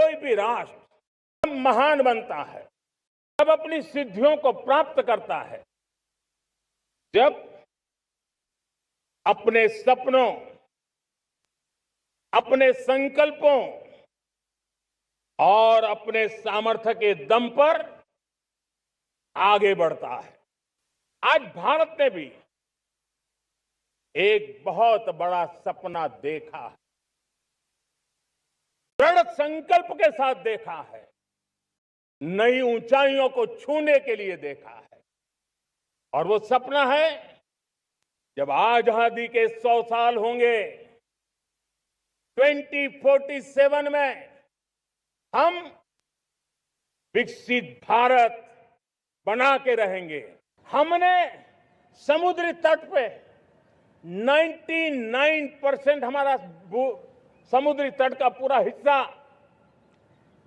कोई भी राष्ट्र महान बनता है, जब अपनी सिद्धियों को प्राप्त करता है, जब अपने सपनों, अपने संकल्पों और अपने सामर्थ्य के दम पर आगे बढ़ता है। आज भारत ने भी एक बहुत बड़ा सपना देखा है, दृढ़ संकल्प के साथ देखा है, नई ऊंचाइयों को छूने के लिए देखा है। और वो सपना है, जब आजादी के 100 साल होंगे, 2047 में हम विकसित भारत बना के रहेंगे। हमने समुद्री तट पे 99% हमारा समुद्री तट का पूरा हिस्सा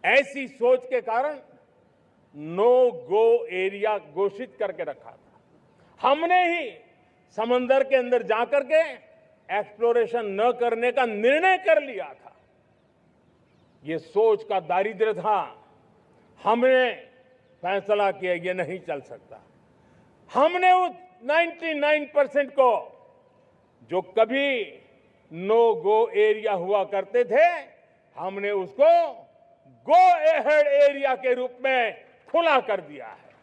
ऐसी सोच के कारण नो गो एरिया घोषित करके रखा था। हमने ही समंदर के अंदर जाकर के एक्सप्लोरेशन न करने का निर्णय कर लिया था। ये सोच का दारिद्र्य था। हमने फैसला किया ये नहीं चल सकता। हमने उस 99% को, जो कभी नो गो एरिया हुआ करते थे, हमने उसको गो एहेड एरिया के रूप में खुला कर दिया है।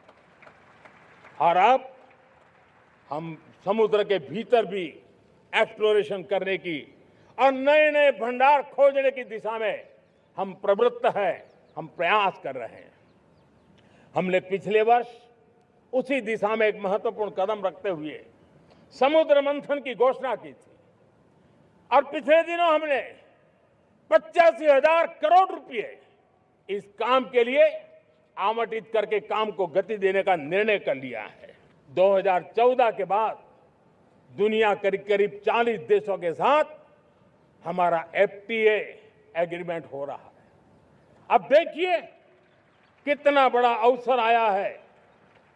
और अब हम समुद्र के भीतर भी एक्सप्लोरेशन करने की और नए नए भंडार खोजने की दिशा में हम प्रवृत्त हैं, हम प्रयास कर रहे हैं। हमने पिछले वर्ष उसी दिशा में एक महत्वपूर्ण कदम रखते हुए समुद्र मंथन की घोषणा की थी। और पिछले दिनों हमने 85,000 करोड़ रुपए इस काम के लिए आवंटित करके काम को गति देने का निर्णय कर लिया है। 2014 के बाद दुनिया करीब करीब 40 देशों के साथ हमारा FTA एग्रीमेंट हो रहा है। अब देखिए कितना बड़ा अवसर आया है।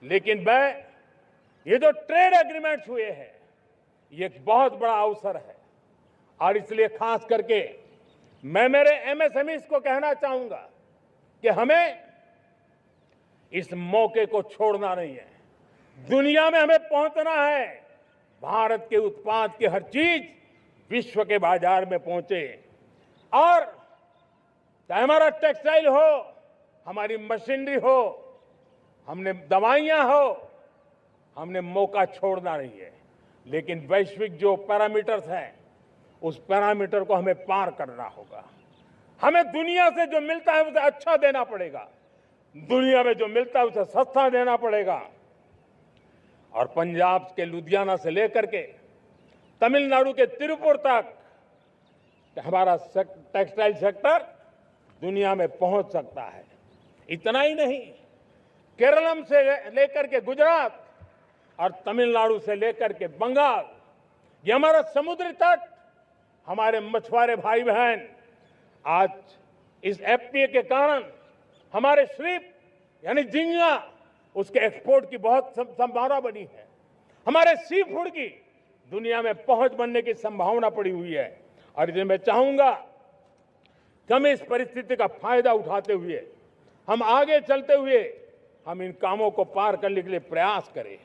लेकिन ये जो ट्रेड एग्रीमेंट्स हुए हैं, ये एक बहुत बड़ा अवसर है। और इसलिए खास करके मैं मेरे MSMEs को कहना चाहूंगा कि हमें इस मौके को छोड़ना नहीं है। दुनिया में हमें पहुंचना है। भारत के उत्पाद की हर चीज विश्व के बाजार में पहुंचे। और चाहे हमारा टेक्सटाइल हो, हमारी मशीनरी हो, हमने दवाइयां हो, हमने मौका छोड़ना नहीं है। लेकिन वैश्विक जो पैरामीटर्स हैं, उस पैरामीटर को हमें पार करना होगा। हमें दुनिया से जो मिलता है उसे अच्छा देना पड़ेगा, दुनिया में जो मिलता है उसे सस्ता देना पड़ेगा। और पंजाब के लुधियाना से लेकर के तमिलनाडु के तिरुपुर तक हमारा टेक्सटाइल सेक्टर दुनिया में पहुंच सकता है। इतना ही नहीं, केरलम से लेकर के गुजरात और तमिलनाडु से लेकर के बंगाल, ये हमारा समुद्री तट, हमारे मछुआरे भाई बहन आज इस FTA के कारण हमारे श्रिप यानी झींगा, उसके एक्सपोर्ट की बहुत संभावना बनी है। हमारे सी फूड की दुनिया में पहुंच बनने की संभावना पड़ी हुई है। और इसलिए मैं चाहूंगा कि हम इस परिस्थिति का फायदा उठाते हुए, हम आगे चलते हुए, हम इन कामों को पार करने के लिए प्रयास करें।